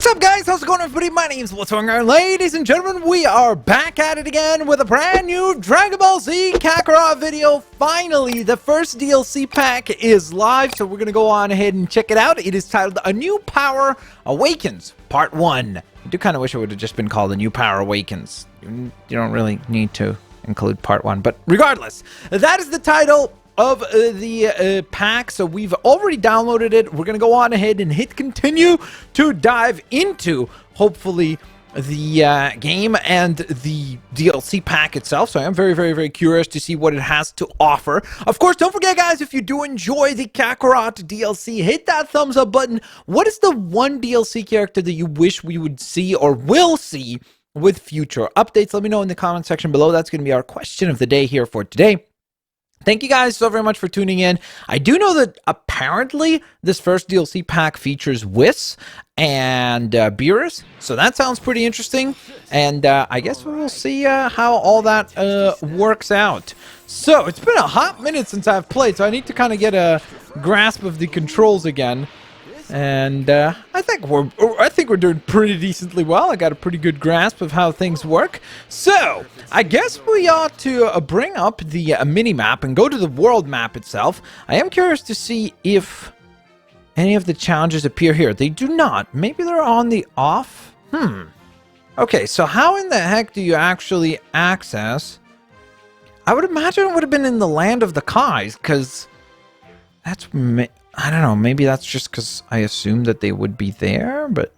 up, guys? How's it going, everybody? My name's Blitzwinger. Ladies and gentlemen, we are back at it again with a brand new Dragon Ball Z Kakarot video. Finally, the first DLC pack is live, so we're going to go on ahead and check it out. It is titled A New Power Awakens, Part 1. I do kind of wish it would have just been called A New Power Awakens. You don't really need to include Part 1, but regardless, that is the title of the pack. So we've already downloaded it. We're gonna go on ahead and hit continue to dive into hopefully the game and the DLC pack itself. So I am very curious to see what it has to offer. Of course, don't forget, guys, if you do enjoy the Kakarot DLC, hit that thumbs up button. What is the one DLC character that you wish we would see or will see with future updates? Let me know in the comment section below. That's going to be our question of the day here for today. Thank you guys so very much for tuning in. I do know that apparently this first DLC pack features Whis and Beerus, so that sounds pretty interesting. And I guess we will see how all that works out. So it's been a hot minute since I've played, so I need to kind of get a grasp of the controls again. And I think we're doing pretty decently well. I got a pretty good grasp of how things work. So I guess we ought to bring up the mini map and go to the world map itself. I am curious to see if any of the challenges appear here. They do not. Maybe they're on the off. Okay, so how in the heck do you actually access? I would imagine it would have been in the land of the Kais, because that's I don't know, maybe that's just because I assumed that they would be there, but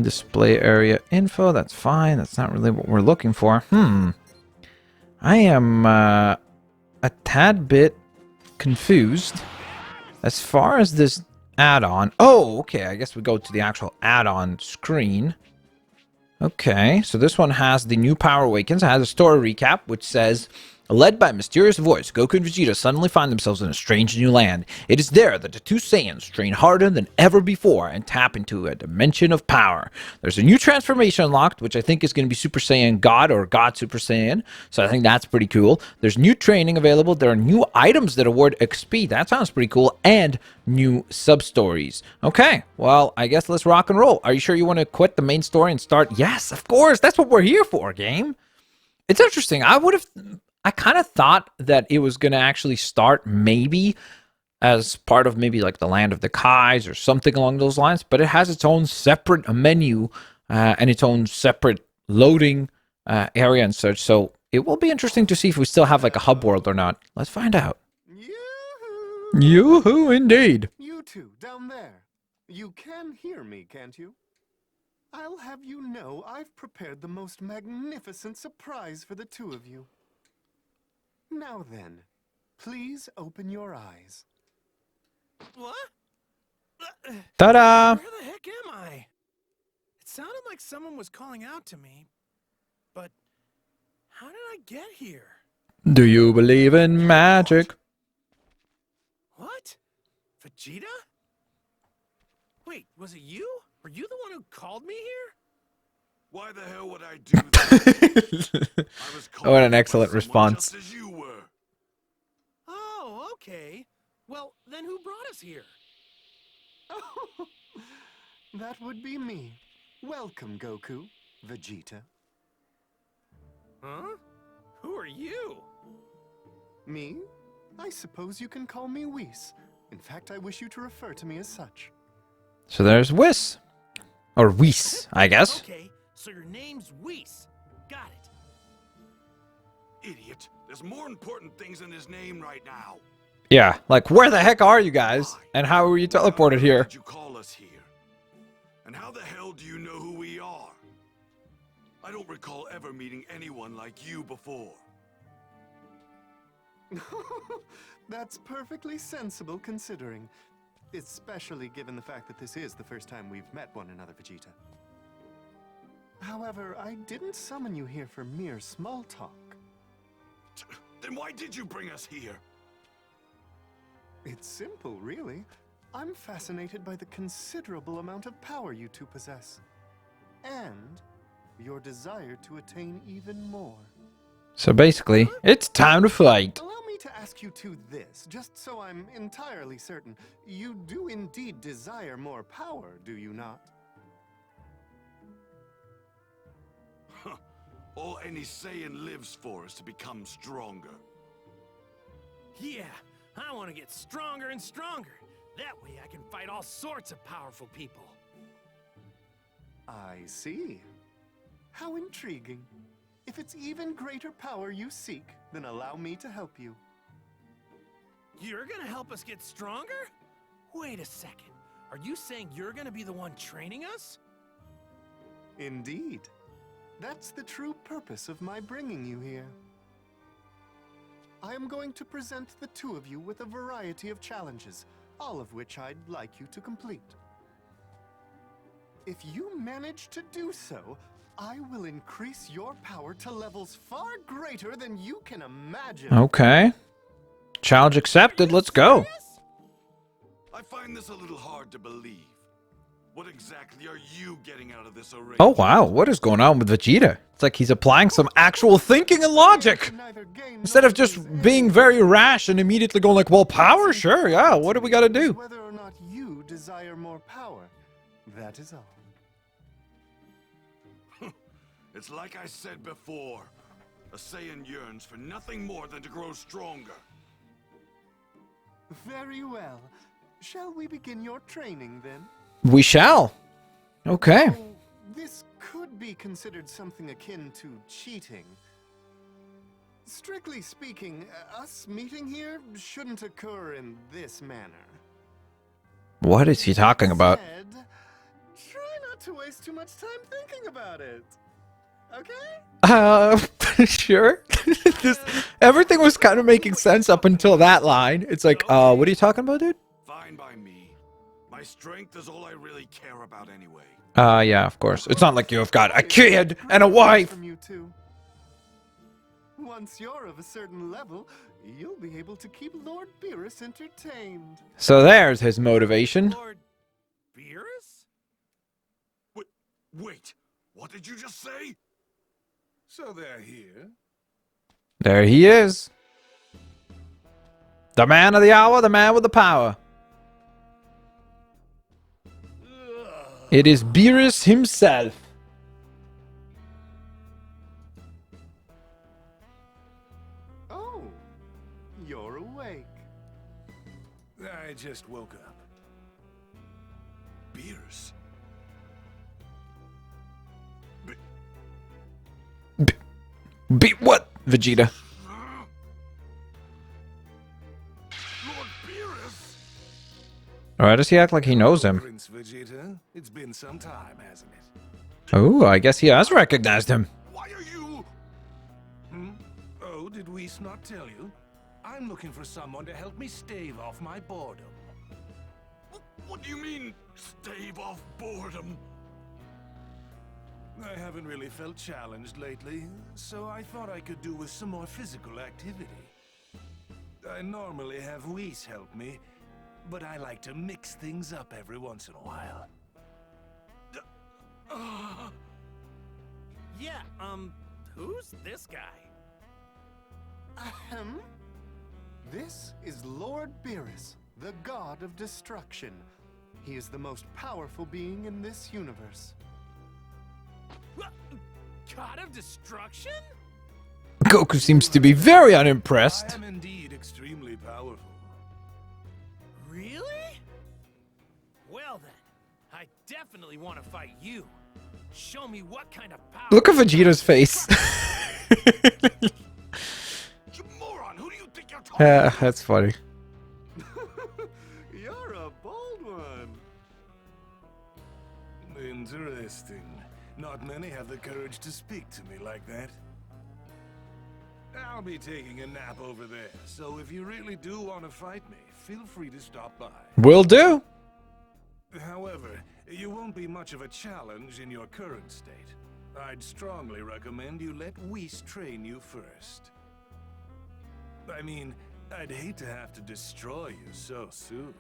display area info, that's fine. That's not really what we're looking for. I am a tad bit confused as far as this add-on. Oh, okay, I guess we go to the actual add-on screen. Okay, so this one has the new Power Awakens. It has a story recap, which says, led by a mysterious voice, Goku and Vegeta suddenly find themselves in a strange new land. It is there that the two Saiyans train harder than ever before and tap into a dimension of power. There's a new transformation unlocked, which I think is going to be Super Saiyan God or God Super Saiyan, so I think that's pretty cool. There's new training available. There are new items that award XP. That sounds pretty cool. And new sub-stories. Okay, well, I guess let's rock and roll. Are you sure you want to quit the main story and start? Yes, of course. That's what we're here for, game. It's interesting. I kind of thought that it was going to actually start maybe as part of maybe like the land of the Kais or something along those lines, but it has its own separate menu and its own separate loading area and such. So it will be interesting to see if we still have like a hub world or not. Let's find out. Yoo-hoo! Yoo-hoo, indeed. You two down there. You can hear me, can't you? I'll have you know I've prepared the most magnificent surprise for the two of you. Now then, please open your eyes. What? Ta-da! Where the heck am I? It sounded like someone was calling out to me, but how did I get here? Do you believe in magic? What? Vegeta? Wait, was it you? Were you the one who called me here? Why the hell would I do that? I was Oh, what an excellent response. Just as you were. Oh, okay. Well, then who brought us here? Oh, that would be me. Welcome, Goku, Vegeta. Huh? Who are you? Me? I suppose you can call me Whis. In fact, I wish you to refer to me as such. So there's Whis. Or Whis, I guess. Okay, so your name's Whis. Got it. Idiot. There's more important things in his name right now. Yeah, like where the heck are you guys? And how were you teleported here? Did you call us here? And how the hell do you know who we are? I don't recall ever meeting anyone like you before. That's perfectly sensible considering. Especially given the fact that this is the first time we've met one another, Vegeta. However, I didn't summon you here for mere small talk. Then why did you bring us here? It's simple, really. I'm fascinated by the considerable amount of power you two possess. And your desire to attain even more. So basically, it's time to fight. Allow me to ask you two this, just so I'm entirely certain. You do indeed desire more power, do you not? All any Saiyan lives for is to become stronger. Yeah, I want to get stronger and stronger. That way I can fight all sorts of powerful people. I see. How intriguing. If it's even greater power you seek, then allow me to help you. You're gonna help us get stronger? Wait a second. Are you saying you're gonna be the one training us? Indeed. That's the true purpose of my bringing you here. I am going to present the two of you with a variety of challenges, all of which I'd like you to complete. If you manage to do so, I will increase your power to levels far greater than you can imagine. Okay. Challenge accepted. Let's go. I find this a little hard to believe. What exactly are you getting out of this arrangement? Oh, wow. What is going on with Vegeta? It's like he's applying some actual thinking and logic. Instead of just being very rash and immediately going like, well, power? Sure, yeah. What do we got to do? Whether or not you desire more power, that is all. It's like I said before. A Saiyan yearns for nothing more than to grow stronger. Very well. Shall we begin your training then? We shall. Okay. Oh, this could be considered something akin to cheating. Strictly speaking, us meeting here shouldn't occur in this manner. What is he talking about? Instead, try not to waste too much time thinking about it. Okay? Sure. Everything was kind of making sense up until that line. It's like, what are you talking about, dude? Fine by me. My strength is all I really care about anyway. Yeah, of course. It's not like you've got a kid and a wife. From you two. Once you're of a certain level, you'll be able to keep Lord Beerus entertained. So there's his motivation. Lord Beerus? Wait, what did you just say? So they're here. There he is. The man of the hour, the man with the power. It is Beerus himself. Oh, you're awake. I just woke up. Beerus. What? Vegeta. Lord Beerus? Why does he act like he knows him? Prince Vegeta, it's been some time, hasn't it? Oh, I guess he has recognized him. Why are you... Oh, did Whis not tell you? I'm looking for someone to help me stave off my boredom. What do you mean, stave off boredom? I haven't really felt challenged lately, so I thought I could do with some more physical activity. I normally have Whis help me, but I like to mix things up every once in a while. Yeah, who's this guy? Ahem. This is Lord Beerus, the god of destruction. He is the most powerful being in this universe. What? God of Destruction? Goku seems to be very unimpressed. I am indeed extremely powerful. Really? Well then, I definitely want to fight you. Show me what kind of power. Look at Vegeta's face. You moron, who do you think you're talking to? That's funny. You're a bold one. Interesting. Not many have the courage to speak to me like that. I'll be taking a nap over there, so if you really do want to fight me, feel free to stop by. Will do. However, you won't be much of a challenge in your current state. I'd strongly recommend you let Whis train you first. I mean, I'd hate to have to destroy you so soon.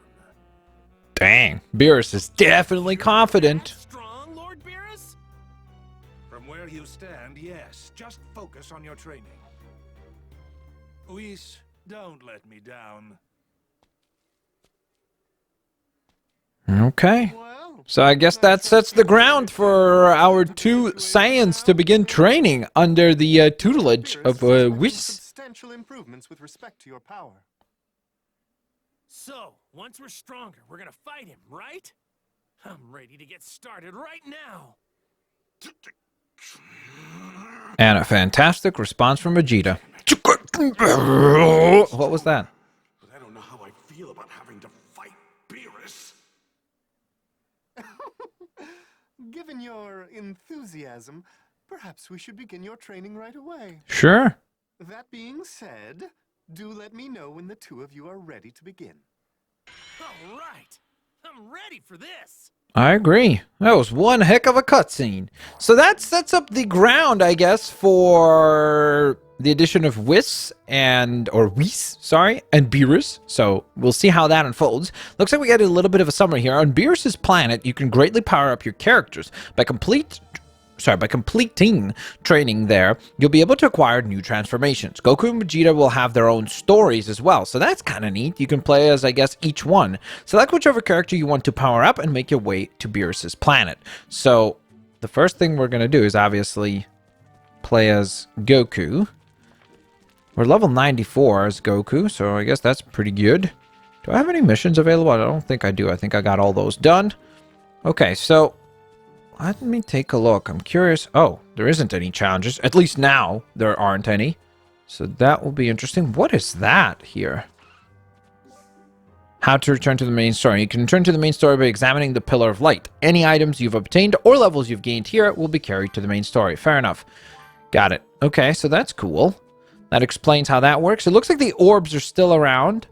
Dang. Beerus is definitely confident. Strong, Lord Beerus? From where you stand, yes. Just focus on your training. Whis, don't let me down. Okay. Well, So I guess that sets the ground for our two Saiyans to begin training under the tutelage Beerus of is expecting Whis. substantial improvements with respect to your power. So, once we're stronger, we're gonna fight him, right? I'm ready to get started right now. And a fantastic response from Vegeta. What was that? But I don't know how I feel about having to fight Beerus. Given your enthusiasm, perhaps we should begin your training right away. Sure. That being said, do let me know when the two of you are ready to begin. All right, I'm ready for this. I agree. That was one heck of a cutscene. So that sets up the ground, I guess, for the addition of Whis and Beerus. So we'll see how that unfolds. Looks like we get a little bit of a summary here. On Beerus's planet, you can greatly power up your characters. By completing training there, you'll be able to acquire new transformations. Goku and Vegeta will have their own stories as well, so that's kind of neat. You can play as, I guess, each one. Select whichever character you want to power up and make your way to Beerus's planet. So the first thing we're going to do is obviously play as Goku. We're level 94 as Goku, so I guess that's pretty good. Do I have any missions available? I don't think I do. I think I got all those done. Okay, so let me take a look. I'm curious. Oh, there isn't any challenges. At least now there aren't any. So that will be interesting. What is that here? How to return to the main story. You can return to the main story by examining the Pillar of Light. Any items you've obtained or levels you've gained here will be carried to the main story. Fair enough. Got it. Okay, so that's cool. That explains how that works. It looks like the orbs are still around.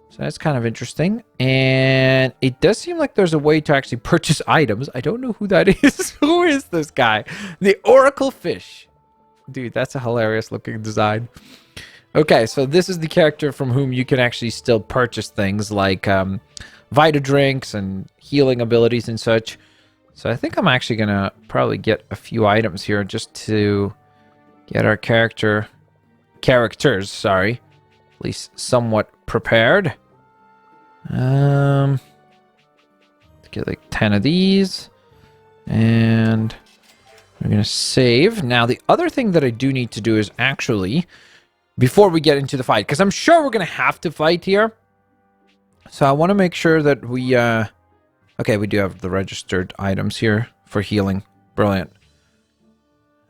So that's kind of interesting. And it does seem like there's a way to actually purchase items. I don't know who that is. Who is this guy? The Oracle Fish. Dude, that's a hilarious looking design. Okay, so this is the character from whom you can actually still purchase things like Vita drinks and healing abilities and such. So I think I'm actually going to probably get a few items here just to get our characters, at least somewhat prepared. Get like 10 of these, and we're gonna save. Now the other thing that I do need to do is actually, before we get into the fight, because I'm sure we're gonna have to fight here, so I want to make sure that we okay, we do have the registered items here for healing. Brilliant.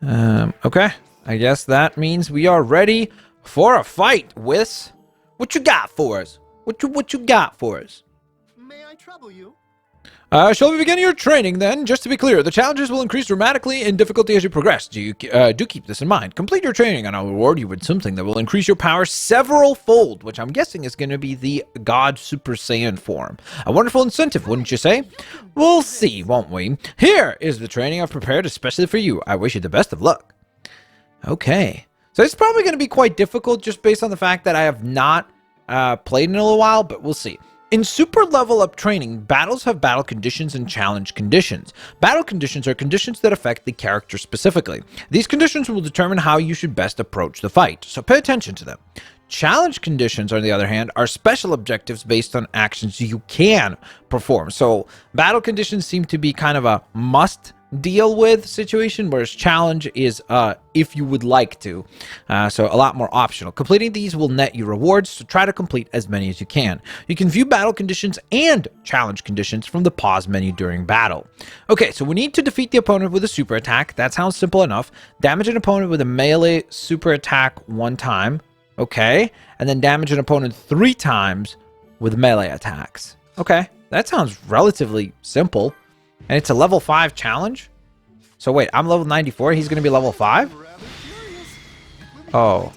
Okay, I guess that means we are ready for a fight. Whis, what you got for us? What you got for us? May I trouble you? Shall we begin your training then? Just to be clear, the challenges will increase dramatically in difficulty as you progress. Do keep this in mind. Complete your training and I'll reward you with something that will increase your power several-fold, which I'm guessing is going to be the God Super Saiyan form. A wonderful incentive, wouldn't you say? We'll see, won't we? Here is the training I've prepared especially for you. I wish you the best of luck. Okay. So it's probably going to be quite difficult just based on the fact that I have not played in a little while, but we'll see. In super level up training, battles have battle conditions and challenge conditions. Battle conditions are conditions that affect the character specifically. These conditions will determine how you should best approach the fight, so pay attention to them. Challenge conditions, on the other hand, are special objectives based on actions you can perform. So battle conditions seem to be kind of a must deal with situation, whereas challenge is if you would like to. So a lot more optional. Completing these will net you rewards, so try to complete as many as you can. You can view battle conditions and challenge conditions from the pause menu during battle. Okay, so we need to defeat the opponent with a super attack. That sounds simple enough. Damage an opponent with a melee super attack 1 time. Okay, and then damage an opponent 3 times with melee attacks. Okay, that sounds relatively simple. And it's a level 5 challenge? So wait, I'm level 94, he's going to be level 5? Oh.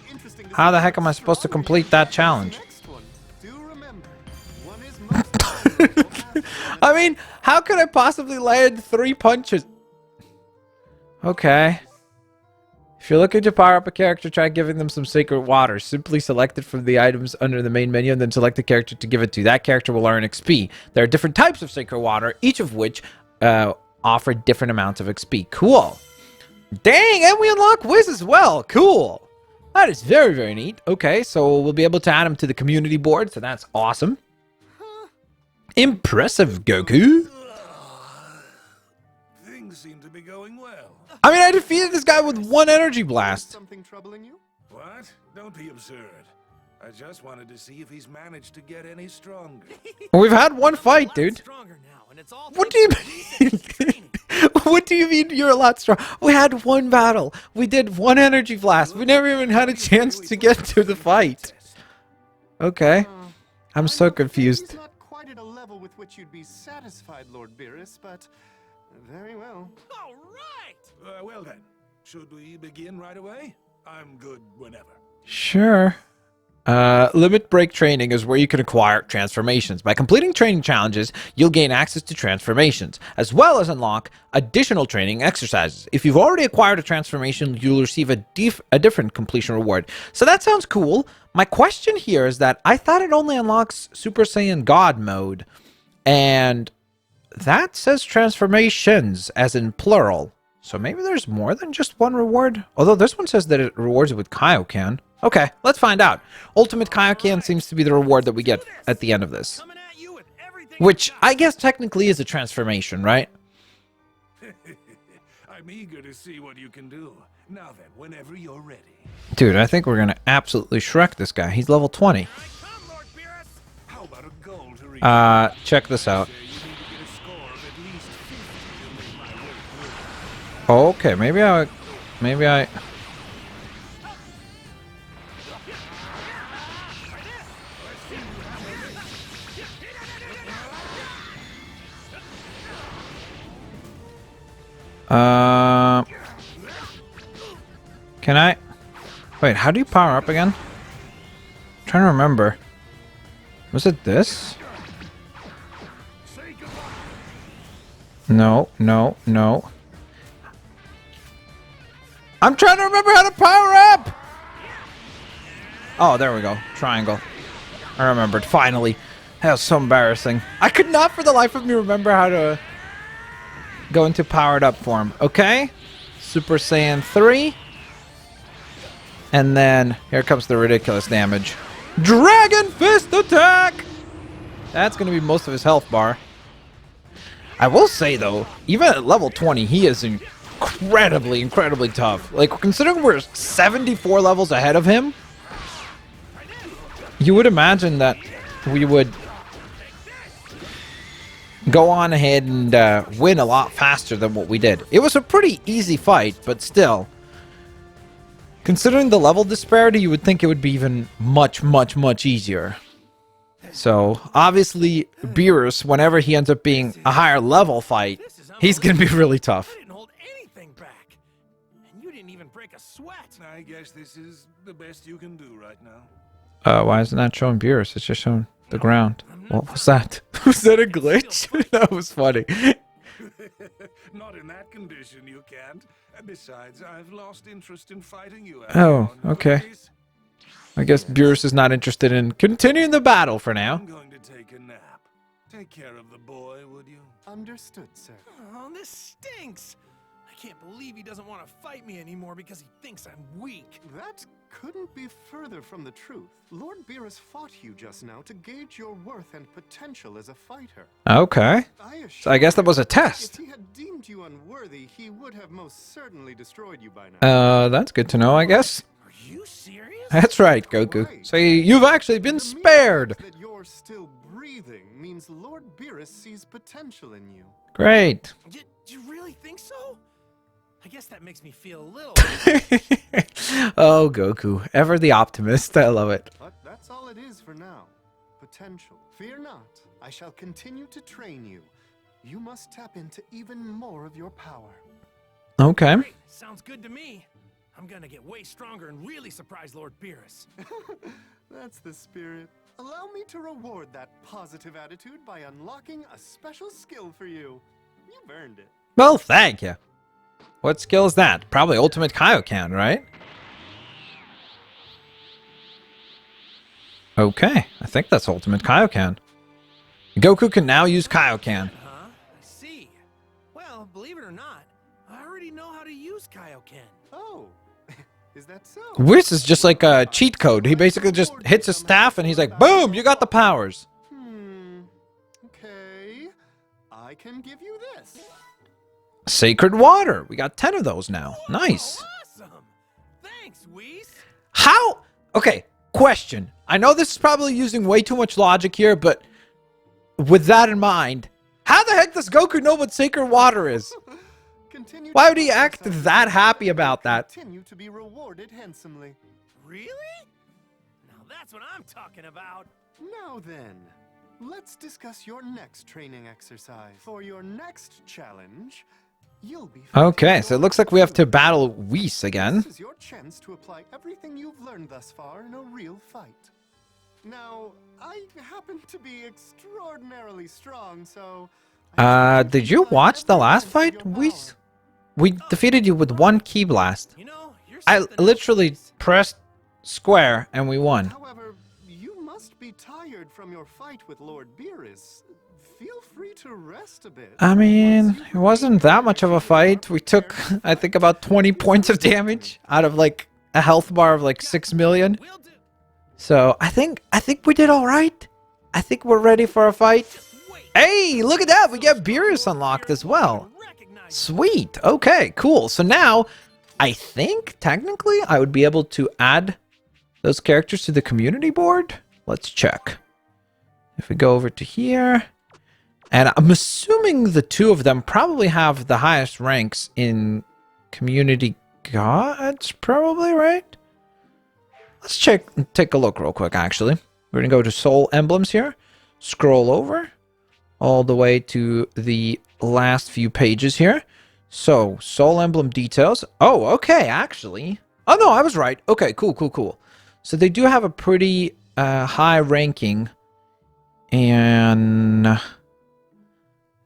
How the heck am I supposed to complete that challenge? I mean, how could I possibly land 3 punches? Okay. If you're looking to power up a character, try giving them some sacred water. Simply select it from the items under the main menu and then select the character to give it to. That character will earn XP. There are different types of sacred water, each of which offer different amounts of XP. Cool. Dang, and we unlock Whis as well. Cool. That is very, very neat. Okay, so we'll be able to add him to the community board, so that's awesome. Impressive, Goku. Things seem to be going well. I mean, I defeated this guy with one energy blast. Something troubling you? What? Don't be absurd. I just wanted to see if he's managed to get any stronger. We've had one fight, I'm dude. stronger now, and it's all What do you thanks to mean? training. What do you mean you're a lot strong? We had one battle. We did one energy blast. We never even had a chance to get to the fight. Okay. I'm so confused. He's not quite at a level with which you'd be satisfied, Lord Beerus, but very well. All right. Well then, should we begin right away? I'm good whenever. Sure. Limit break training is where you can acquire transformations. By completing training challenges, you'll gain access to transformations, as well as unlock additional training exercises. If you've already acquired a transformation, you'll receive a different completion reward. So that sounds cool. My question here is that I thought it only unlocks Super Saiyan God mode, and that says transformations, as in plural. So maybe there's more than just one reward? Although this one says that it rewards you with Kaioken. Okay, let's find out. Ultimate Kaioken seems to be the reward that we get at the end of this. Coming at you with everything Which I I guess technically is a transformation, right? I'm eager to see what you can do. Now then, whenever you're ready. Dude, I think we're going to absolutely Shrek this guy. He's level 20. come, Lord Beerus. How about a goal to reach? Check this out. You need to get a score of at least 50 to make my way through. Okay, maybe I... Can I? Wait, how do you power up again? I'm trying to remember. Was it this? No, no, no. I'm trying to remember how to power up! Oh, there we go. Triangle. I remembered, finally. That was so embarrassing. I could not for the life of me remember how to go into powered up form. Okay. Super Saiyan 3. And then here comes the ridiculous damage. Dragon Fist attack! That's going to be most of his health bar. I will say, though, even at level 20, he is incredibly tough. Like, considering we're 74 levels ahead of him, you would imagine that we would go on ahead and win a lot faster than what we did. It was a pretty easy fight, but still. Considering the level disparity, you would think it would be even much easier. So, obviously, Beerus, whenever he ends up being a higher level fight, he's going to be really tough. I didn't hold anything back. And you didn't even break a sweat. I guess this is the best you can do right now. Why is it not showing Beerus? It's just showing the ground. What was that? Was that a glitch? That was funny. Not in that condition, you can't. Besides, I've lost interest in fighting you. Oh, okay. I guess Beerus is not interested in continuing the battle for now. I'm going to take a nap. Take care of the boy, would you? Understood, sir. Oh, this stinks. I can't believe he doesn't want to fight me anymore because he thinks I'm weak. That couldn't be further from the truth. Lord Beerus fought you just now to gauge your worth and potential as a fighter. Okay. So I guess that was a If test. he had deemed you unworthy, he would have most certainly destroyed you by now. That's good to know, I guess. Are you serious? That's right, Goku. So you've actually been The mere spared. fact that you're still breathing means Lord Beerus sees potential in you. Great. Do you really think so? I guess that makes me feel a little... Oh, Goku. Ever the optimist. I love it. But that's all it is for now. Potential. Fear not. I shall continue to train you. You must tap into even more of your power. Okay. Great. Sounds good to me. I'm gonna get way stronger and really surprise Lord Beerus. That's the spirit. Allow me to reward that positive attitude by unlocking a special skill for you. You've earned it. Well, thank you. What skill is that? Probably Ultimate Kaioken, right? Okay. I think that's Ultimate Kaioken. Goku can now use Kaioken. Huh? I see. Well, believe it or not, I already know how to use Kaioken. Oh, is that so? Whis is just like a cheat code. He basically just hits his staff and he's like, boom, you got the powers. Okay. I can give you this. Sacred water. We got 10 of those now. Nice. Awesome. Thanks, Whis. How? Okay, question. I know this is probably using way too much logic here, but with that in mind, how the heck does Goku know what sacred water is? Continue Why to would he act exercise that your happy will about and that? Continue to be rewarded handsomely. Really? Now that's what I'm talking about. Now then, let's discuss your next training exercise. For your next challenge, you'll be Okay, so it looks like we have to battle Whis again. This is your chance to apply everything you've learned thus far in a real fight. Now, I happen to be extraordinarily strong, so Did you watch the last fight, Whis? We defeated you with one ki blast. You know, you're I something else, literally Whis. pressed square and we won. However, you must be tired from your fight with Lord Beerus. Feel free to rest a bit. I mean, it wasn't that much of a fight. We took, I think, about 20 points of damage out of like a health bar of like 6 million. Will do. So I think we did all right. I think we're ready for a fight. Wait. Hey, look at that. We get Beerus unlocked as well. Recognize Sweet. Okay, cool. So now I think technically I would be able to add those characters to the community board. Let's check. If we go over to here, and I'm assuming the two of them probably have the highest ranks in community gods, probably, right? Let's take a look real quick, actually. We're going to go to soul emblems here, scroll over all the way to the last few pages here. So, soul emblem details. Oh, okay, actually. Oh, no, I was right. Okay, cool. So they do have a pretty high ranking and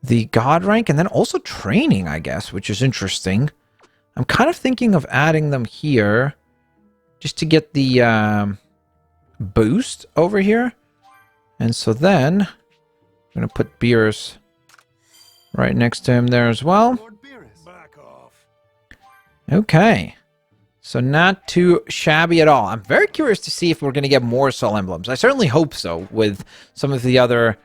the god rank, and then also training, I guess, which is interesting. I'm kind of thinking of adding them here just to get the boost over here. And so then I'm going to put Beerus right next to him there as well. Lord Beerus. Back off. Okay. So not too shabby at all. I'm very curious to see if we're going to get more soul emblems. I certainly hope so with some of the other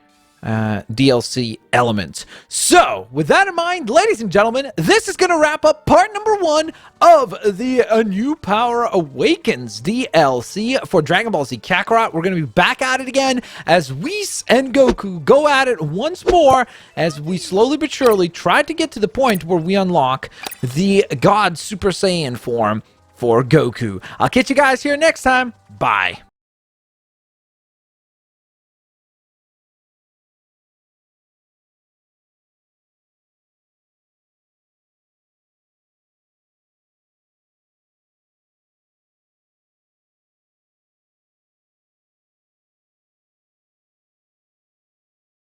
DLC elements. So, with that in mind, ladies and gentlemen, this is going to wrap up part number 1 of the A New Power Awakens DLC for Dragon Ball Z Kakarot. We're going to be back at it again as Whis and Goku go at it once more as we slowly but surely try to get to the point where we unlock the God Super Saiyan form for Goku. I'll catch you guys here next time. Bye.